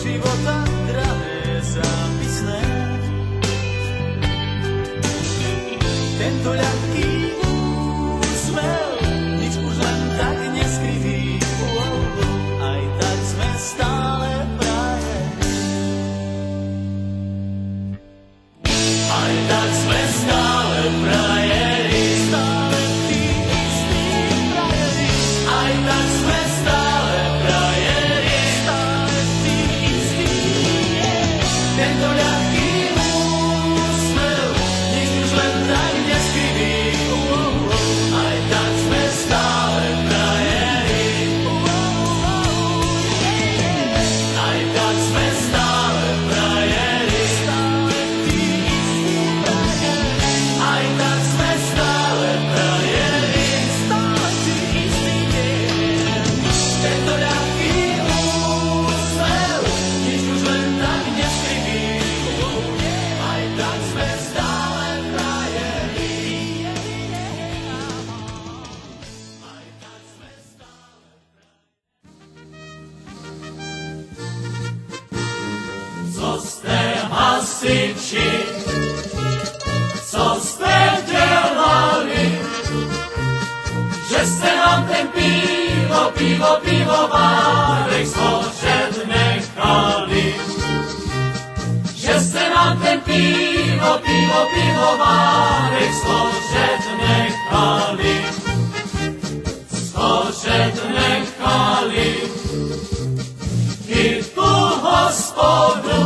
života drahé zápisné. Tento ľahký úsmev, nič už len tak neskryví, aj tak sme stále frajeri. Aj tak sme stále frajeri, stále tí istí frajeri. Aj tak sme stále frajeri, stále tí istí. Tento ľahký úsmev, nič už len tak neskryví, aj tak sme stále frajeri. Aj tak sme stále frajeri, stále tí istí frajeri. Aj tak sme stále frajeri, stále tí istí. Tento ľahký úsmev, nič už len tak neskryví, aj tak sme stále frajeri. Aj tak sme stále. Co jste hasiči, co jste dělali, že jste nám ten pivovárek složet nechali, že jste nám ten pivovárek složet nechali, i tu hospodu.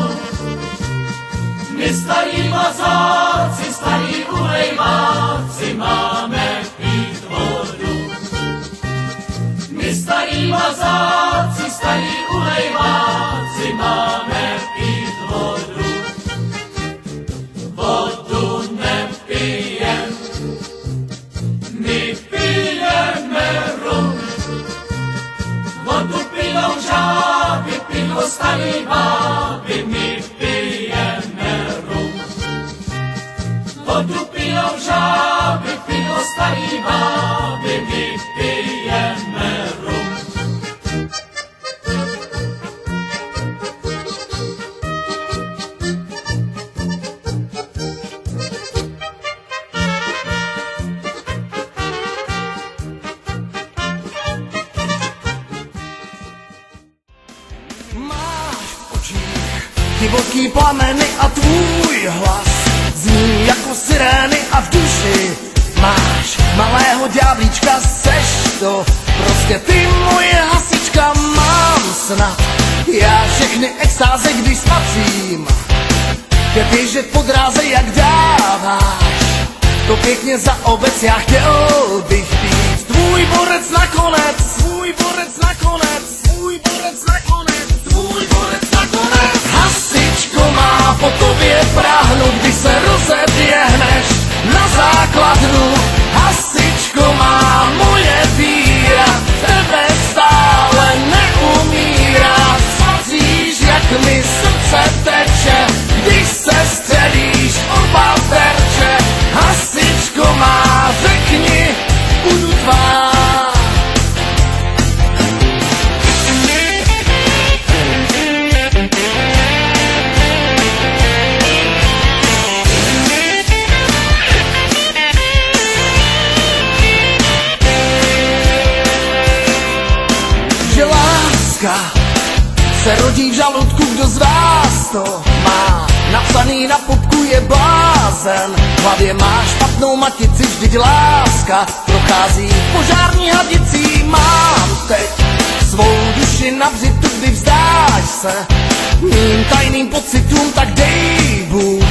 My starí mazáci, starí ulejváci, máme pít vodu. My starí mazáci, starí ulejváci, máme pít vodu. Vodu nepijem, my pijeme rum. Vodu pijou žáby, pijou starý báby, my pijeme rum. Vodu pijou žáby, pijou starý báby, my pijeme rum. Máš v očích divoký plameny a tvůj hlas zní jako sirény a v duši máš malého ďáblíčka, seš to prostě ty moje hasička. Mám snad já všechny extáze, když spatřím tě běžet po dráze, jak dáváš to pěkně za obec. Já chtěl bych být tvůj borec nakonec, tvůj borec nakonec, tvůj borec nakonec, tvůj borec nakonec. Hasičko, má po tobě práhnu, když se rozeběhneš na základnu. Hasičko, má moje víra, tebe stále neumírá. Spatříš, jak mi srdce teče, když se střelíš oba terče. Hasičko má, řekni, budu tvá. Že láska se rodí v žaludku, kdo z vás to má napsaný na popku, je blázen. V hlavě má špatnou matici, vždyť láska prochází požární hadicí. Mám teď svou duši na břitu, kdy vzdáš se mým tajným pocitům, tak dej Bůh,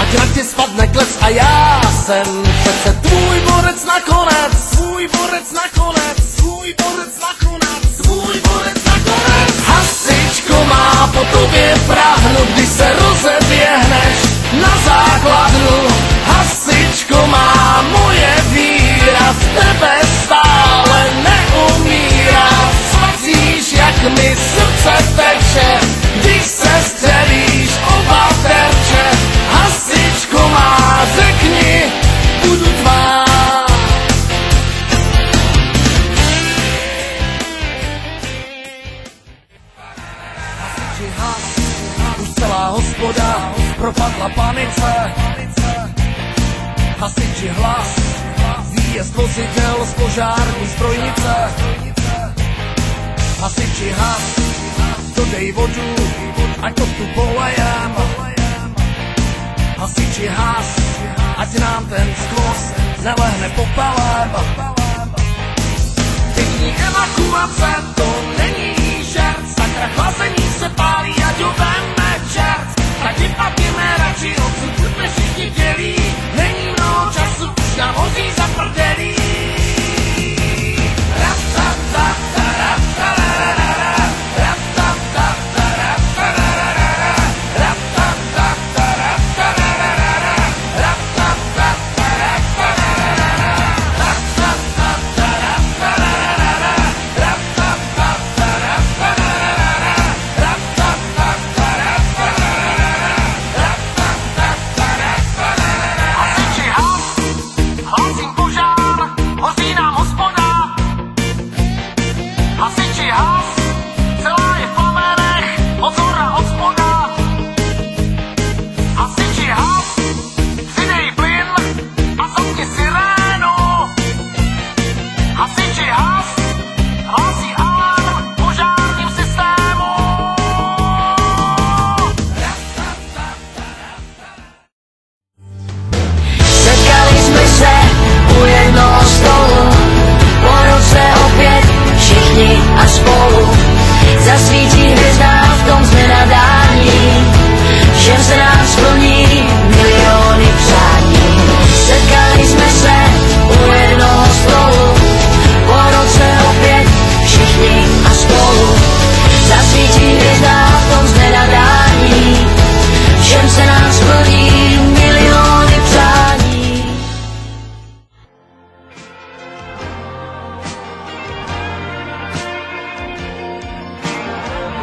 ať na tě spadne klec a já jsem přece tvůj borec nakonec, tvůj borec nakonec, tvůj borec nakonec, tvůj borec nakonec. Hasičko, má po tobě práhnu, když se rozeběhneš na základnu. Hasičko, má moje víra, v tebe stále neumírá. Spatříš, jak mi srdce teče, když se střelíš oba terče. Hasičko má, řekni, budu tvá. Hasiči nositel z požární strojnice. Hasiči has, dodej vodu, ať to tu polejem. Hasiči has, ať nám ten skvost nelehne popelem. Pěkný evakuace, to není žert, sakra chlazení se pálí, ať ho veme čert. Tak vypadněme radši odsud, buďme všichni dělí, není mnoho času, už nám hodí za prdelí.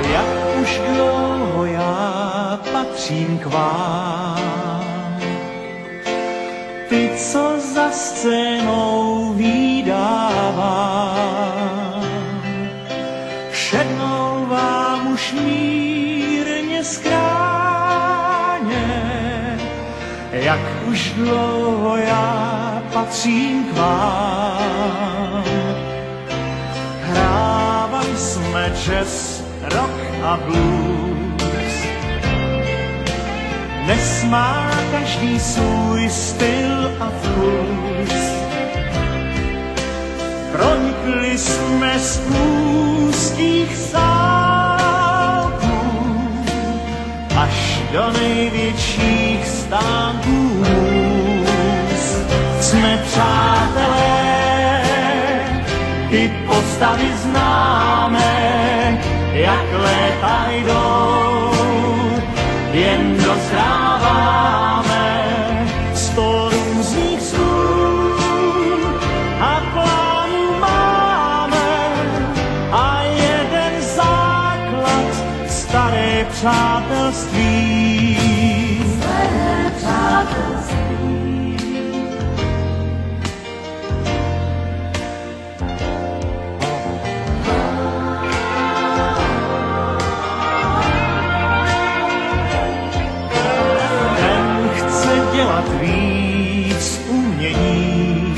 Jak už dlouho já patřím k vám, ty, co za scénou vídávám, šednou vám už mírně skráně. Jak už dlouho já patřím k vám, hrávali jsme jazz, rock a blues. Dnes má každý svůj styl a vkus. Pronikli jsme z úzkých sálků až do největších stánků. Jsme přátelé, ty postavy známe, jak léta jdou, jen dozráváme. 100 různých snů a plánů máme a jeden základ, staré přátelství. Staré přátelství. Dělat víc umění,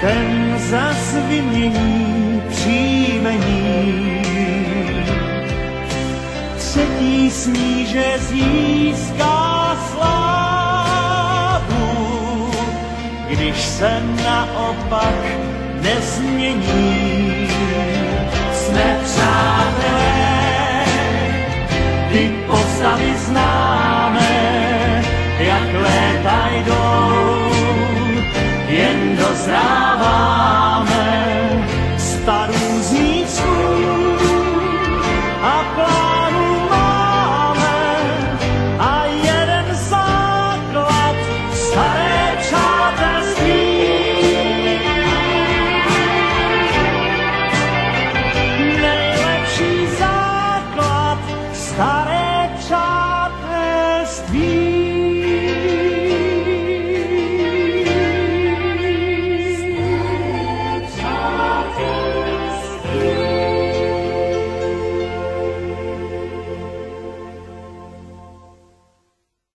ten zas vymění příjmení. Třetí sníže získá slávu, když se naopak nezmění. Jsme přátelé, ty postavy známe, jak léta jdou, jen dozráváme. Starou